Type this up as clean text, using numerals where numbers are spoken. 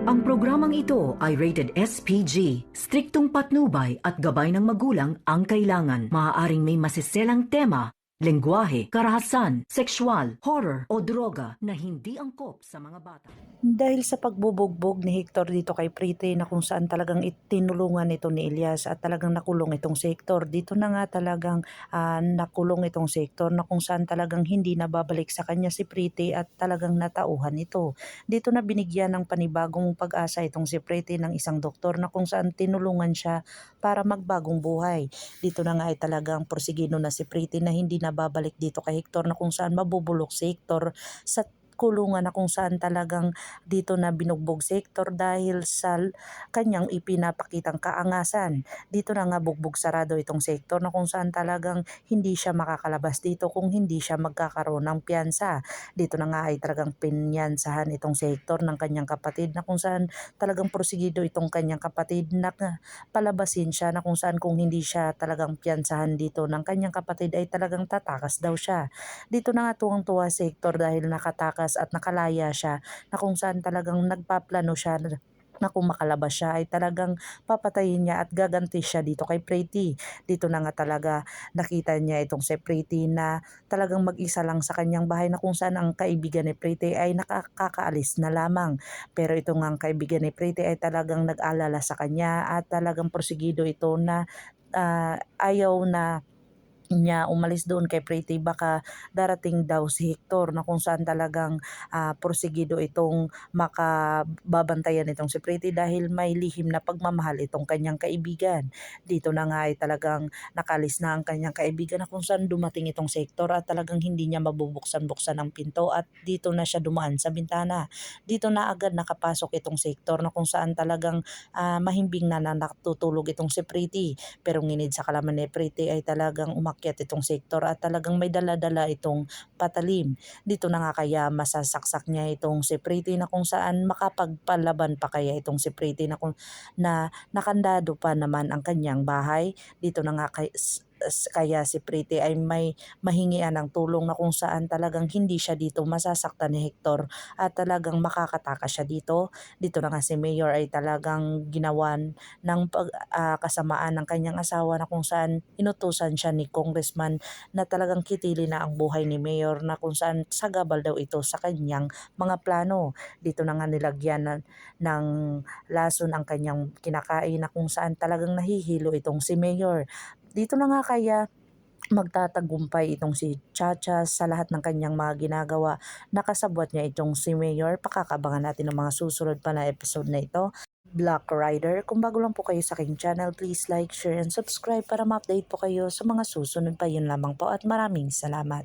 Ang programang ito ay rated SPG. Striktong patnubay at gabay ng magulang ang kailangan. Maaaring may masiselang tema, lengguwahe, karahasan, sexual, horror o droga na hindi angkop sa mga bata. Dahil sa pagbubugbog ni Hector dito kay Pretty na kung saan talagang itinulungan ito ni Elias at talagang nakulong itong si Hector. Dito na nga talagang nakulong itong si Hector na kung saan talagang hindi nababalik sa kanya si Pretty at talagang natauhan ito. Dito na binigyan ng panibagong pag-asa itong si Pretty ng isang doktor na kung saan tinulungan siya para magbagong buhay. Dito na nga ay talagang porsigido na si Pretty na hindi nababalik dito kay Hector na kung saan mabubulok si Hector sa kulungan na kung saan talagang dito na binugbog si Hector dahil sa kanyang ipinapakitang kaangasan. Dito na nga bugbog sarado itong si Hector na kung saan talagang hindi siya makakalabas dito kung hindi siya magkakaroon ng piyansa. Dito na nga ay talagang pinyansahan itong si Hector ng kanyang kapatid na kung saan talagang porsigido itong kanyang kapatid na palabasin siya na kung saan kung hindi siya talagang piyansahan dito ng kanyang kapatid ay talagang tatakas daw siya. Dito na nga tuwang-tuwa si Hector dahil nakatakas at nakalaya siya na kung saan talagang nagpaplano siya na kung makalabas siya ay talagang papatayin niya at gaganti siya dito kay Pretty. Dito na nga talaga nakita niya itong si Pretty na talagang mag-isa lang sa kanyang bahay na kung saan ang kaibigan ni Pretty ay nakakaalis na lamang. Pero ito nga ang kaibigan ni Pretty ay talagang nag-alala sa kanya at talagang porsigido ito na ayaw na niya umalis doon kay Pretty baka darating daw si Hector na kung saan talagang porsigido itong makababantayan itong si Pretty dahil may lihim na pagmamahal itong kanyang kaibigan. Dito na nga ay talagang nakalis na ang kanyang kaibigan na kung saan dumating itong si Hector at talagang hindi niya mabubuksan-buksan ang pinto at dito na siya dumaan sa bintana. Dito na agad nakapasok itong si Hector na kung saan talagang mahimbing na natutulog itong si Pretty. Pero nginid sa kalaman ni Pretty ay talagang umakyat itong sektor at talagang may dala-dala itong patalim. Dito na nga kaya masasaksak niya itong si Pretty na kung saan makapagpalaban pa kaya itong si Pretty na nakandado pa naman ang kanyang bahay. Dito na nga kaya si Pretty ay may mahingian ng tulong na kung saan talagang hindi siya dito masasaktan ni Hector at talagang makakatakas siya dito. Dito na nga si Mayor ay talagang ginawan ng kasamaan ng kanyang asawa na kung saan inutusan siya ni Congressman na talagang kitili na ang buhay ni Mayor na kung saan sagabal daw ito sa kanyang mga plano. Dito na nga nilagyan ng lason ang kanyang kinakain na kung saan talagang nahihilo itong si Mayor. Dito na nga kaya magtatagumpay itong si Chacha sa lahat ng kanyang mga ginagawa. Nakasabwat niya itong si Mayor. Pakakabangan natin ng mga susunod pa na episode na ito. Black Rider. Kung bago lang po kayo sa aking channel, please like, share, and subscribe para ma-update po kayo sa mga susunod pa. Yun lamang po at maraming salamat.